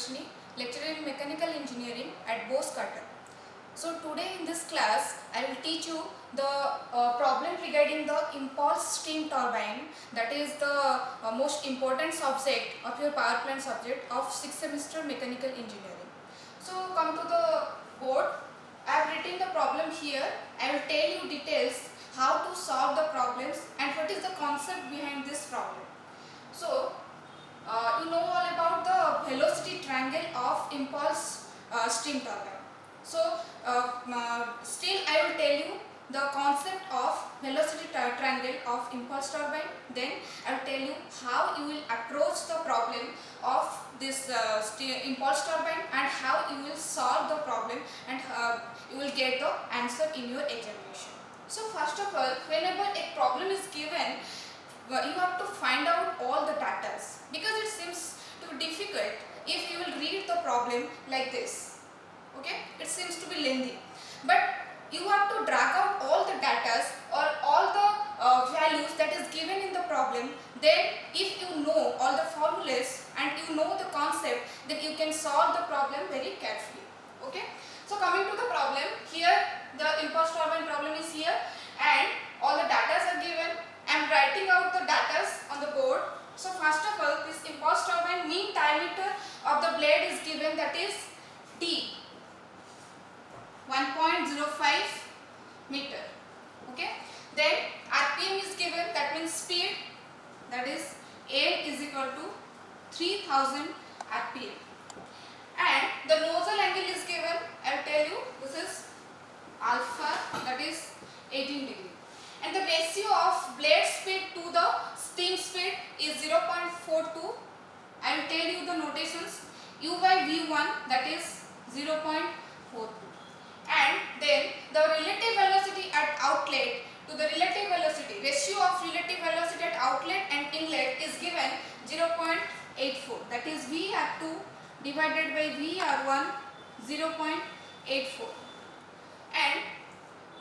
Priyadarshini, lecturer in mechanical engineering at Bose Carter. So today in this class I will teach you the problem regarding the impulse steam turbine, that is the most important subject of your power plant subject of 6th semester mechanical engineering. So come to the board. I have written the problem here. I will tell you details how to solve the problems and what is the concept behind this problem. So you know all about the velocity triangle of impulse steam turbine. So still I will tell you the concept of velocity triangle of impulse turbine. Then I will tell you how you will approach the problem of this impulse turbine and how you will solve the problem and you will get the answer in your examination. So first of all, whenever a problem is given, you have to find out all the data, because it seems to be difficult if you will read the problem like this. Okay, it seems to be lengthy, but you have to drag out all the data or all the values that is given in the problem. Then if you know all the formulas and you know the concept, then you can solve the problem very carefully. Okay, so coming to the problem, here the impulse turbine problem is here and all the data are given. I am writing out the data on the board. So first of all, this impulse turbine mean diameter of the blade is given, that is D, 1.05 meter. Okay. Then RPM is given, that means speed, that is N is equal to 3000 RPM. And the nozzle angle is given, I will tell you, this is alpha, that is 18 degree. And the ratio of blade speed to the steam speed is 0.42. I will tell you the notations. U by V1, that is 0.42. And then the relative velocity at outlet to the relative velocity, ratio of relative velocity at outlet and inlet is given 0.84. That is VR2 divided by VR1, 0.84. And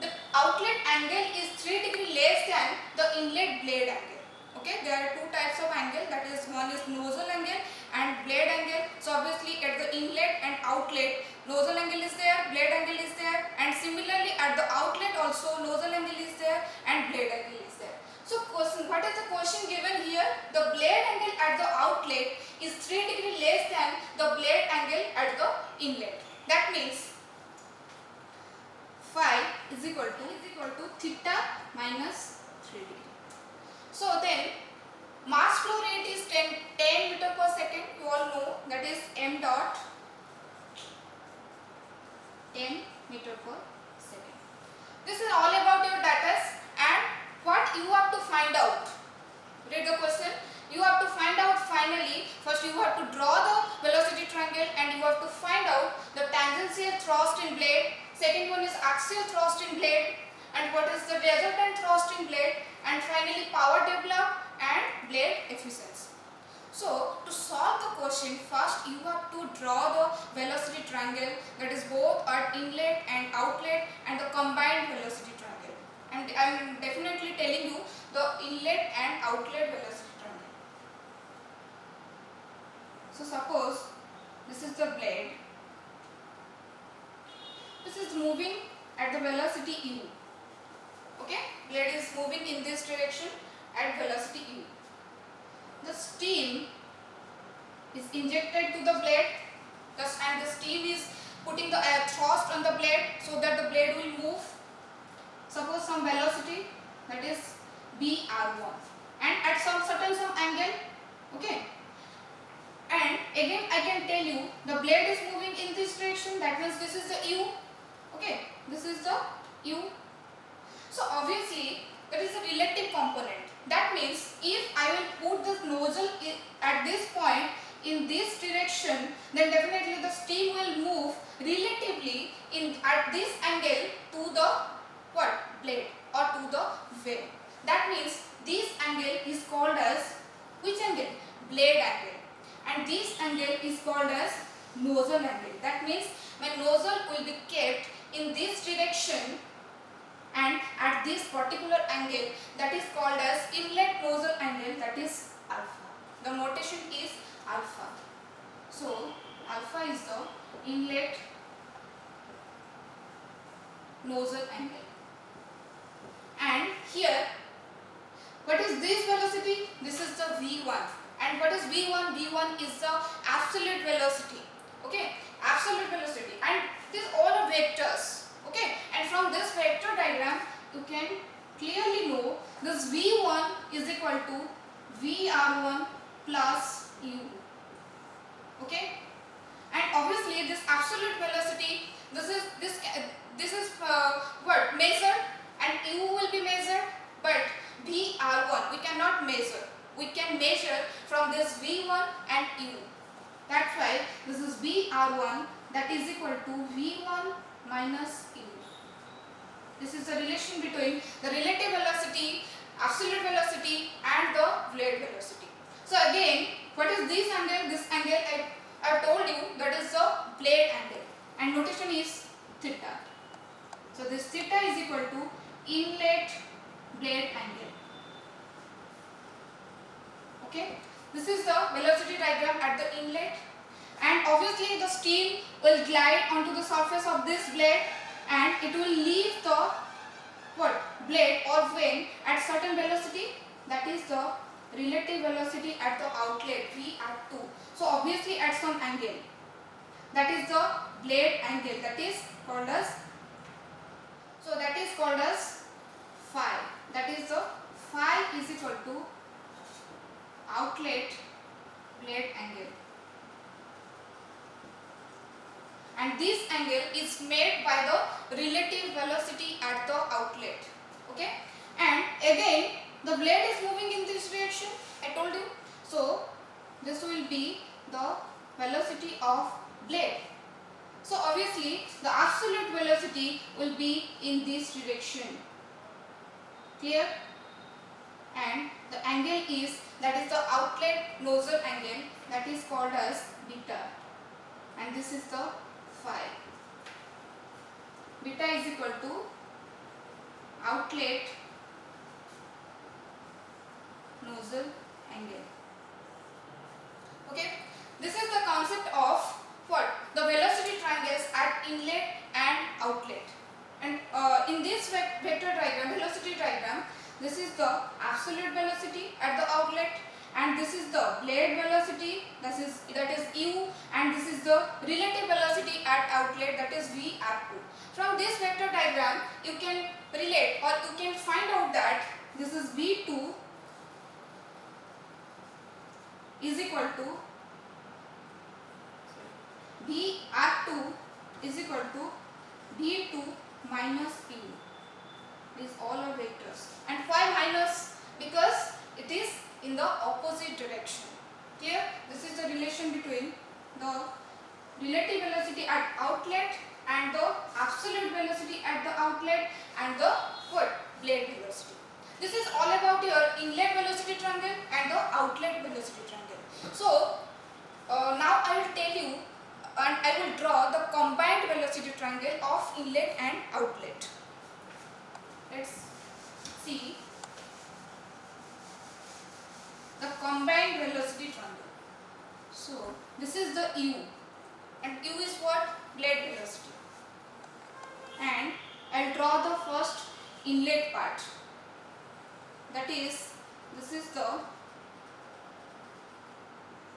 the outlet angle is 3 degree less than the inlet blade angle. Okay, there are two types of angle, that is one is nozzle angle and blade angle. So obviously at the inlet and outlet, nozzle angle is there, blade angle is there, and similarly at the outlet also nozzle angle is there and blade angle is there. So question, what is the question given here? The blade angle at the outlet is 3 degree less than the blade angle at the inlet. That means phi is equal to theta minus 3 degree. So then mass flow rate is 10 meter per second. You all know, that is m dot 10 meter per second. This is all about your data and what you have to find out. Read the question. You have to find out finally, first you have to draw the velocity triangle and you have to find out the tangential thrust in blade. Second one is axial thrust in blade and what is the resultant thrust in blade, and finally power developed and blade efficiency. So to solve the question, first you have to draw the velocity triangle, that is both at inlet and outlet and the combined velocity triangle. And I am definitely telling you the inlet and outlet velocity triangle. So suppose this is the blade. This is moving at the velocity u. Okay, blade is moving in this direction at velocity u. The steam is injected to the blade, and the steam is putting the thrust on the blade so that the blade will move. Suppose some velocity, that is Br1, and at some certain angle. Okay. And again I can tell you the blade is moving in this direction, that means this is the u. Okay, this is the u. So obviously that is a relative component. That means if I will put this nozzle at this point in this direction, then definitely the steam will move relatively at this angle to the what? Blade or to the vane. That means this angle is called as which angle? Blade angle. And this angle is called as nozzle angle. That means my nozzle will be kept in this direction and at this particular angle, that is called as inlet nozzle angle, that is alpha. The notation is alpha. So alpha is the inlet nozzle angle. And here, what is this velocity? This is the V1. And what is V1? V1 is the absolute velocity. Okay, absolute velocity. And these all are vectors. Okay, and from this vector diagram, you can clearly know this V1 is equal to VR1 plus U. Okay, and obviously this absolute velocity, this is what measured, and U will be measured, but VR1 we cannot measure. We can measure from this V1 and U. That's why this is VR1, that is equal to V1 minus U. This is the relation between the relative velocity, absolute velocity and the blade velocity. So again, what is this angle? This angle I told you, that is the blade angle, and notation is theta. So this theta is equal to inlet blade angle. Okay, this is the velocity diagram at the inlet, and obviously the steam will glide onto the surface of this blade and it will leave the blade or vane at certain velocity, that is the relative velocity at the outlet V at 2. So obviously at some angle, that is the blade angle, that is called as phi. That is the phi is equal to outlet blade angle, and this angle is made by the relative velocity at the outlet. Okay, and again the blade is moving in this direction, I told you. So this will be the velocity of blade. So obviously the absolute velocity will be in this direction. Clear? And the angle is, that is the outlet nozzle angle, that is called as beta, and this is the phi. Beta is equal to outlet nozzle angle. Okay, this is the concept of the velocity triangles at inlet and outlet. And in this vector diagram, velocity diagram, this is the absolute velocity at the outlet, and this is the blade velocity, that is U, and this is the relative velocity at outlet, that is V at 2. From this vector diagram, you can relate, or you can find out that this is V2 is equal to V at 2 is equal to V2 minus U. These all are vectors. And why minus? Because it is in the opposite direction. Clear? This is the relation between the relative velocity at outlet and the absolute velocity at the outlet and the blade velocity. This is all about your inlet velocity triangle and the outlet velocity triangle. So now I will tell you, and I will draw the combined velocity triangle of inlet and outlet. Let's see the combined velocity triangle. So this is the U, and U is what? Blade velocity. And I'll draw the first inlet part. That is, this is the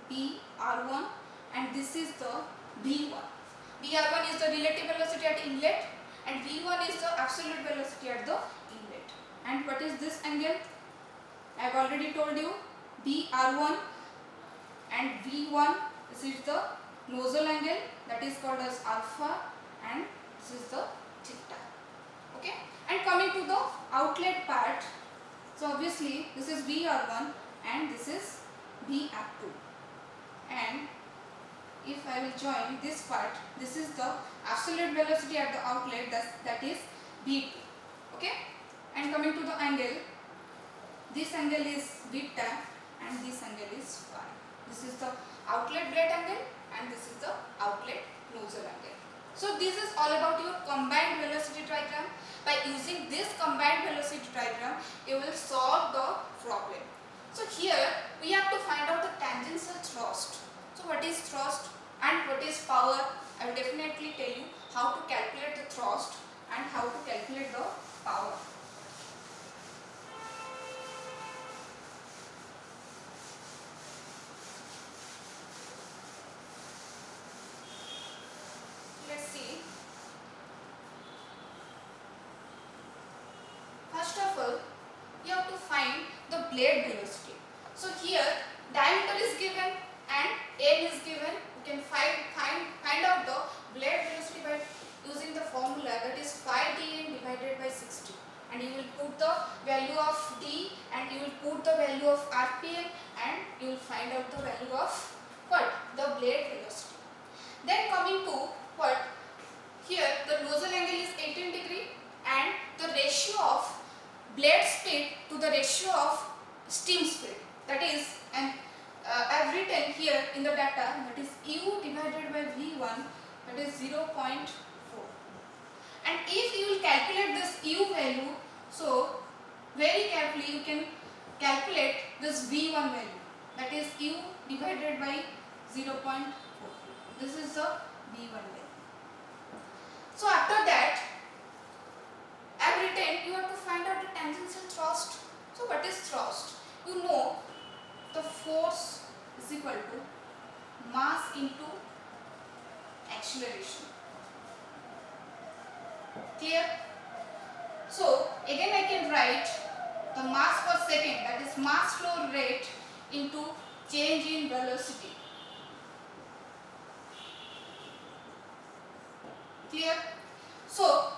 BR1 and this is the V1. BR1 is the relative velocity at inlet and V1 is the absolute velocity at the inlet. And what is this angle? I have already told you, BR1 and V1, this is the nozzle angle, that is called as alpha, and this is the theta. Okay, and coming to the outlet part, so obviously this is VR1 and this is VR2, and if I will join this part, this is the absolute velocity at the outlet, that is V2. Okay, and coming to the angle, this angle is beta and this angle is phi. This is the outlet blade angle and this is the outlet nozzle angle. So this is all about your combined velocity diagram. By using this combined velocity diagram, you will solve the problem. So here we have to find out the tangential thrust. So what is thrust? And what is power? I will definitely tell you how to calculate the thrust and how to calculate the power. Let's see. First of all, you have to find the blade velocity. So here diameter is given and n is given. You can find out the blade velocity by using the formula, that is phi dn divided by 60, and you will put the value of d and you will put the value of rpm and you will find out the value of what? The blade velocity. Then coming to what? Here the nozzle angle is 18 degree and the ratio of blade speed to the ratio of steam speed, that is, and I have written here in the data, that is u divided by v1, that is 0.4. And if you will calculate this u value, so very carefully you can calculate this v1 value, that is u divided by 0.4. This is the v1 value. So after that, I have written you have to find out the tangential thrust. So what is thrust? You know the force is equal to mass into acceleration. Clear? So again I can write the mass per second, that is mass flow rate into change in velocity. Clear? So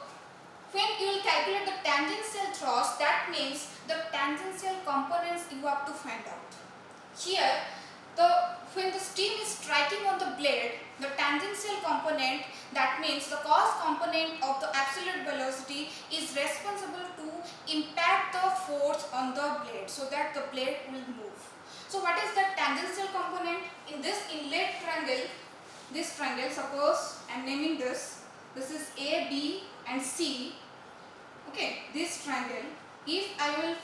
when you will calculate the tangential thrust, that means the tangential components you have to find out. Here, when the steam is striking on the blade, the tangential component, that means the cos component of the absolute velocity, is responsible to impact the force on the blade so that the blade will move. So what is the tangential component? In this inlet triangle, this triangle, suppose I am naming this is A, B and C. Okay, this triangle, if I will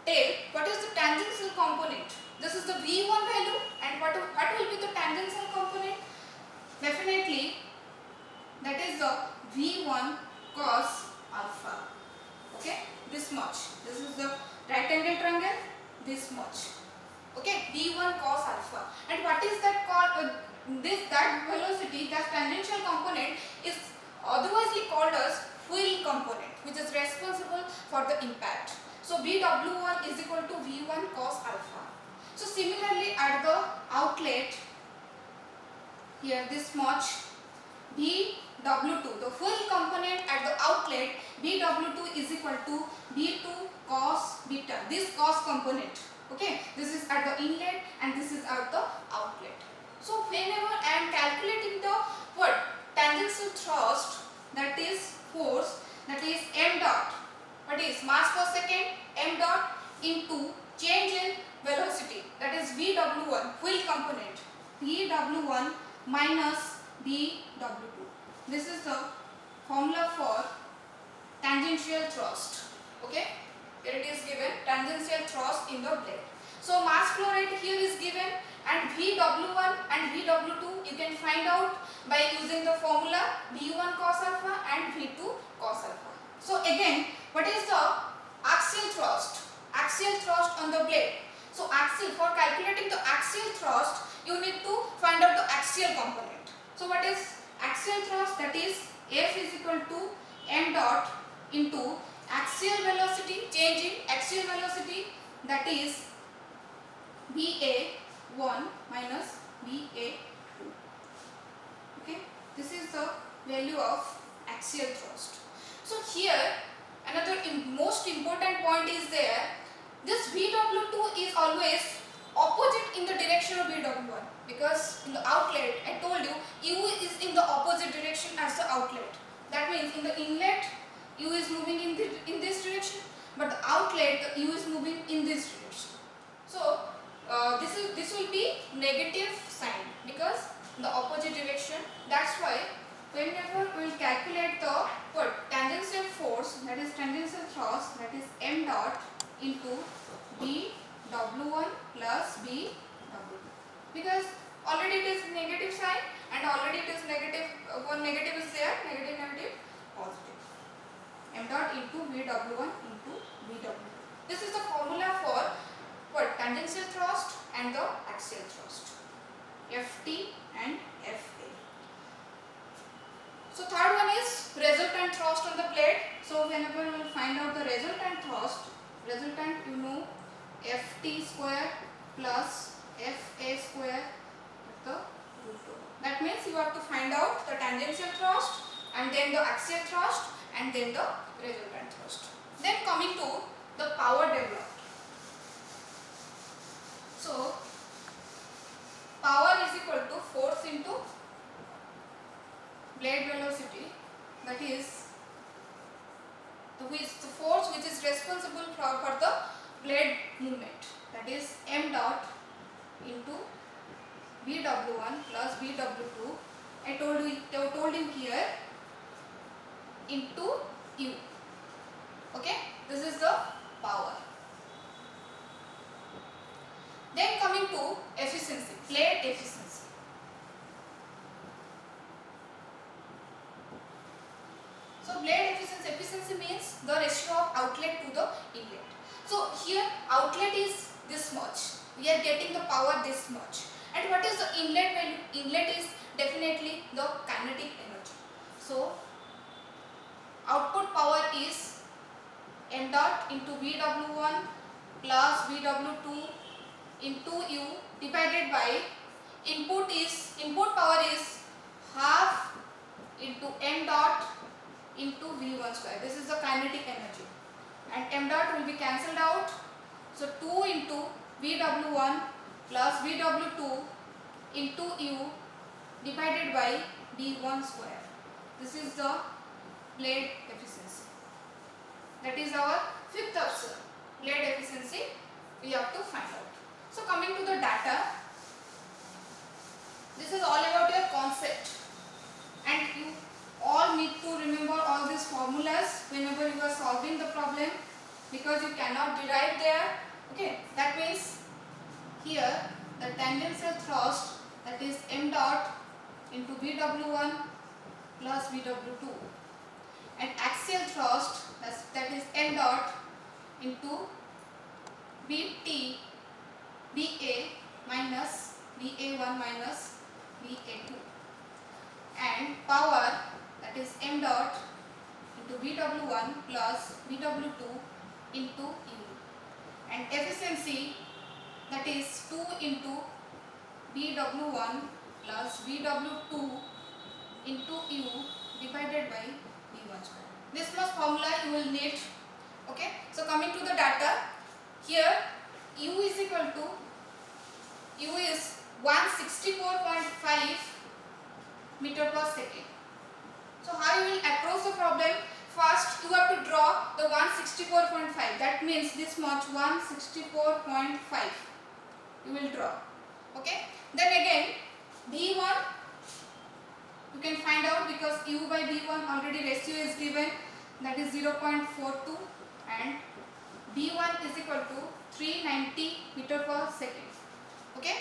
take what is the tangential component, this is the V1 value, and what will be the tangential component? Definitely that is the V1 cos alpha. Okay, this much. This is the right angle triangle, this much. Okay, V1 cos alpha. And what is that called? That velocity, that tangential component is otherwise called as wheel component, which is responsible for the impact. So Vw1 is equal to V1 cos alpha. So similarly at the outlet, here this much, Bw2, the wheel component at the outlet, Bw2 is equal to B2 cos beta, this cos component. Okay, this is at the inlet and this is at the outlet. So whenever I am calculating the what? Tangential thrust, that is force, that is m dot, what is mass per second, m dot into change in velocity, that is Vw1, wheel component, Vw1 minus Bw2. This is the formula for tangential thrust. Okay, here it is given, tangential thrust in the blade. So mass flow rate here is given, and Vw1 and Vw2 you can find out by using the formula V1 cos alpha and V2 cos alpha. So again, what is the axial thrust? Axial thrust on the blade. So axial, for calculating the axial thrust, you need to find out the axial component. So what is axial thrust? That is F is equal to m dot into axial velocity, change in axial velocity, that is Va1 minus Va2. Okay, this is the value of axial thrust. So here another most important point is there. This Vw2 is always opposite in the direction of Vw1, because in the outlet I told you U is in the opposite direction as the outlet. That means in the inlet U is moving in this direction, but the outlet the U is moving in this direction. So this will be negative sign because the opposite direction. That's why whenever we will calculate the tangential force, that is tangential thrust, that is m dot into Bw1 plus Bw2, because already it is negative sign and already it is negative, one negative is there, negative, negative, positive. M dot into VW1 into VW2. This is the formula for what? Tangential thrust and the axial thrust, Ft and Fa. So third one is resultant thrust on the plate. So whenever we will find out the resultant thrust, resultant you know Ft square plus Fa square at the root over. That means you have to find out the tangential thrust and then the axial thrust and then the resultant thrust. Then coming to the power developed. So power is equal to force into blade velocity, that is the force which is responsible for the blade movement, that is M dot into VW1 plus VW2. I told you here into U. Okay, this is the power. Then coming to efficiency, blade efficiency. So blade efficiency means the ratio of outlet to the inlet. So here outlet is this much, we are getting the power this much, and what is the inlet value? Inlet is definitely the kinetic energy. So output power is M dot into VW1 plus VW2 into U divided by input power is half into M dot into V1 square. This is the kinetic energy, and M dot will be cancelled out. So 2 into VW1 plus VW2 into U divided by V1 square. This is the blade efficiency. That is our fifth option, blade efficiency we have to find out. So coming to the data, this is all about your concept, and you all need to remember all these formulas whenever you are solving the problem, because you cannot derive there. Okay, that means here the tangential thrust, that is M dot into VW1 plus VW2, and axial thrust, that is M dot into VT VA minus VA1 minus VA2, and power, that is M dot into VW1 plus VW2 into U, and efficiency, that is 2 into VW1 plus VW2 into U divided by V1 square. This much formula you will need. Okay, so coming to the data, here U is equal to, U is 164.5 meter per second. So how you will approach the problem? First you have to draw the 164.5, that means this much 164.5 you will draw. Okay, then again V1 you can find out, because U by V1 already ratio is given, that is 0.42, and V1 is equal to 390 meter per second. Okay,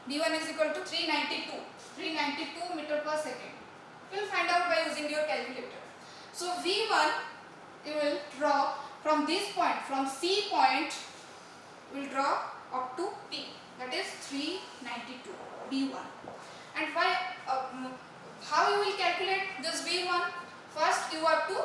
V1 is equal to 392 meter per second. You will find out by using your calculator. So V1 you will draw from this point, from C point you will draw up to P, that is 392 V1. And how you will calculate this V1? First you have to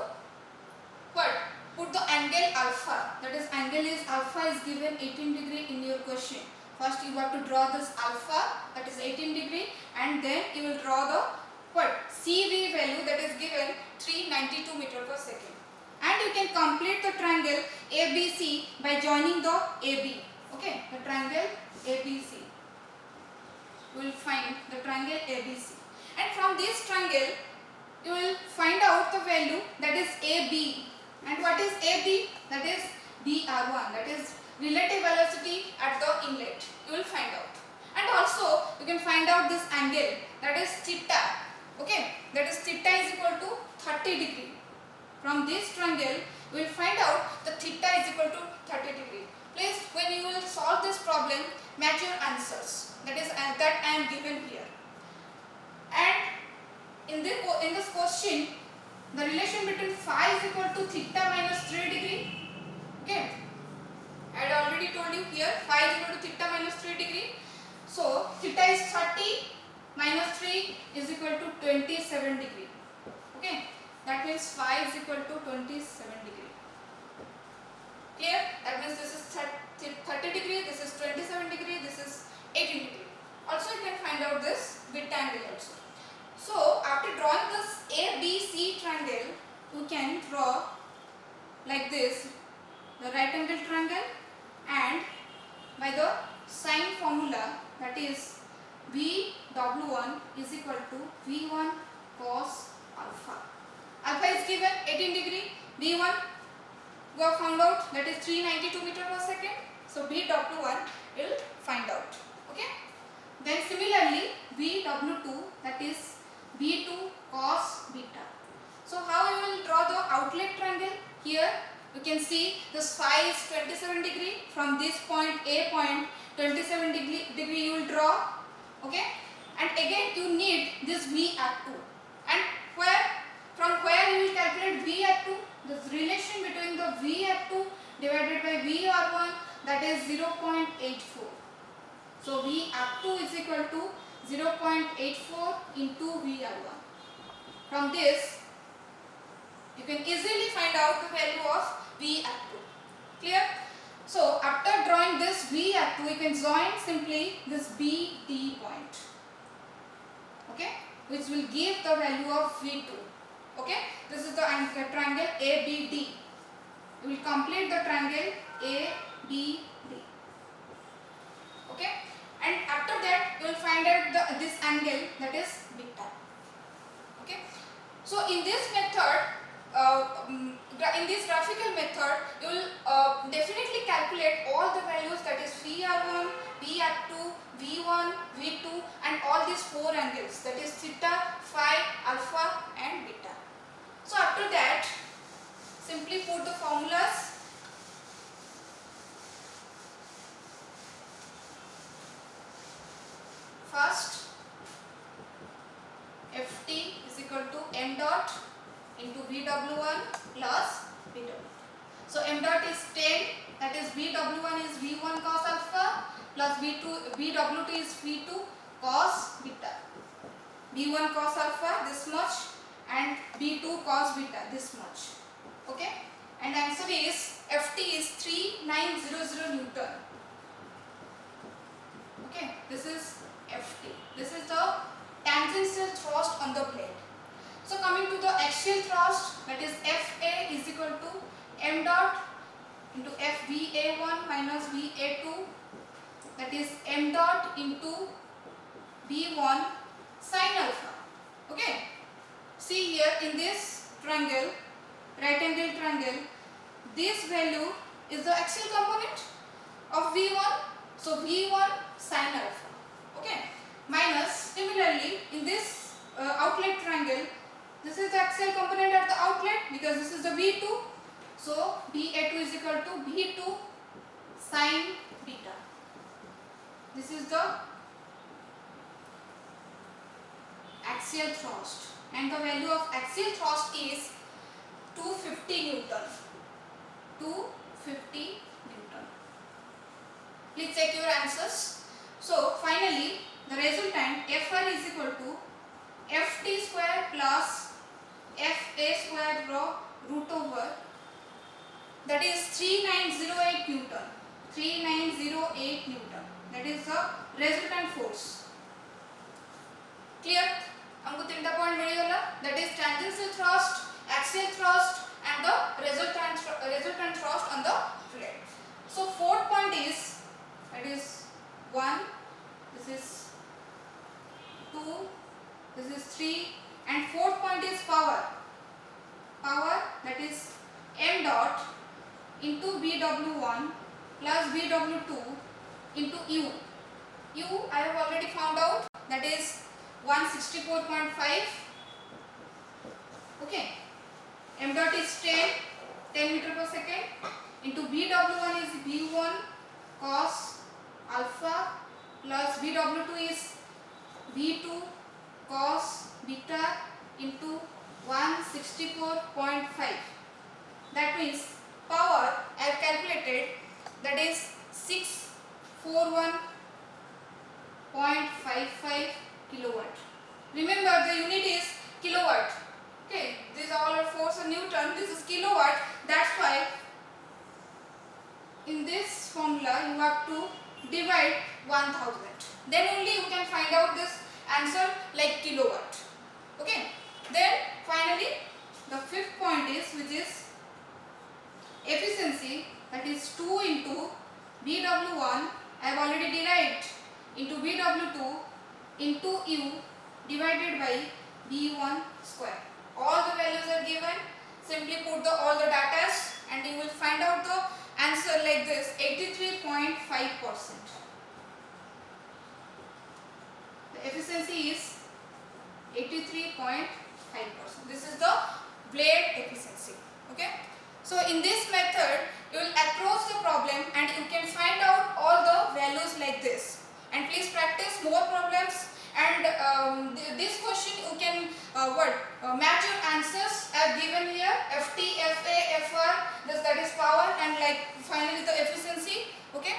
put the angle alpha, that is angle is alpha is given 18 degree in your question. First you have to draw this alpha, that is 18 degree, and then you will draw the CV value, that is given 392 meter per second. And you can complete the triangle ABC by joining the AB. Okay, the triangle ABC. You will find the triangle ABC, and from this triangle you will find out the value, that is AB. And what is AB? That is dr1, that is relative velocity at the inlet. You will find out, and also you can find out this angle, that is theta. Okay, that is theta is equal to 30 degree. From this triangle we will find out the theta is equal to 30 degree. Please, when you will solve this problem, match your answers, that is that I am given here. And in this question, the relation between phi is equal to theta minus 3 degree. Okay, I had already told you here phi is equal to theta minus 3 degree. So theta is 30 minus 3 is equal to 27 degree. Okay, that means phi is equal to 27 degree. Clear? That means this is 30 degree, this is 27 degree, this is 18 degree. Also you can find out this bit angle also. So after drawing this ABC triangle, we can draw like this the right angle triangle, and by the sine formula, that is VW1 is equal to V1 cos alpha. Alpha is given 18 degree, V1 we have found out, that is 392 meter per second. So VW1 will find out. Okay. Then similarly VW2, that is V2 cos beta. So how you will draw the outlet triangle? Here you can see this phi is 27 degree. From this point A point, 27 degree you will draw. Okay. And again you need this V at 2. And from where you will calculate V at 2? The relation between the V at 2 divided by VR1, that is 0.84. So V at 2 is equal to 0.84 into VR1. From this you can easily find out the value of V at 2. Clear? So after drawing this V at 2, we can join simply this BD point. Okay, which will give the value of V2. Okay, this is the triangle ABD. We will complete the triangle ABD. Okay, and after that you will find out this angle, that is beta. Okay, so in this method, in this graphical method, you will definitely calculate all the values, that is VR1, V at 2, V1, V2, and all these four angles, that is theta, phi, alpha, and beta. So after that, simply put the formulas. First, Ft is equal to m dot into Vw1 plus Vw. So m dot is 10, that is Vw1 is V1 cos alpha plus Vw2 is V2 cos beta. V1 cos alpha this much and V2 cos beta this much. Okay, and answer is Ft is 3900 Newton. Okay, this is Ft. This is the tangential thrust on the plate. So coming to the axial thrust, that is Fa is equal to m dot into FVA1 minus VA2, that is m dot into V1 sin alpha. Okay, see here in this triangle, right angle triangle, this value is the axial component of V1, so V1 sin alpha. Okay, minus similarly in this outlet triangle, this is the axial component at the outlet because this is the V2, so VA2 is equal to V2 sin beta. This is the axial thrust, and the value of axial thrust is 250 Newton. 250 Newton. Please check your answers. So finally the resultant Fr is equal to Ft square plus Fa square root over, that is 3908 Newton. 3908 Newton. That is the resultant force. Clear? हमको तीनटा point मिलिगला, that is tangential thrust, axial thrust, and the resultant thrust on the plate. So fourth point is, that is 1, this is 2, this is 3, and fourth point is power. Power, that is m dot into Vw1 plus Vw2 into U. U I have already found out, that is 164.5. Okay, m dot is 10 meter per second into Vw1 is V1 cos alpha plus Vw2 is V2 cos beta into 164.5. That means power I have calculated, that is 641.55 kilowatt. Remember the unit is kilowatt. Okay, these all are force in Newton. This is kilowatt. That's why in this formula you have to divide 1000. Then only you can find out this answer like kilowatt. Okay. Then finally the fifth point is, which is efficiency, that is 2 into VW1 I have already derived into VW2 into U divided by V1 square. All the values are given. Simply put all the datas and you will find out the answer like this, 83.5%. The efficiency is 83.5%. This is the blade efficiency. Okay. So in this method you will approach the problem and you can find out all the values like this. And please practice more problems. And this question you can match your answers as given here, FT, FA, FR, that is power, and like finally the efficiency. Okay,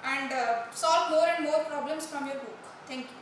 and solve more and more problems from your book. Thank you.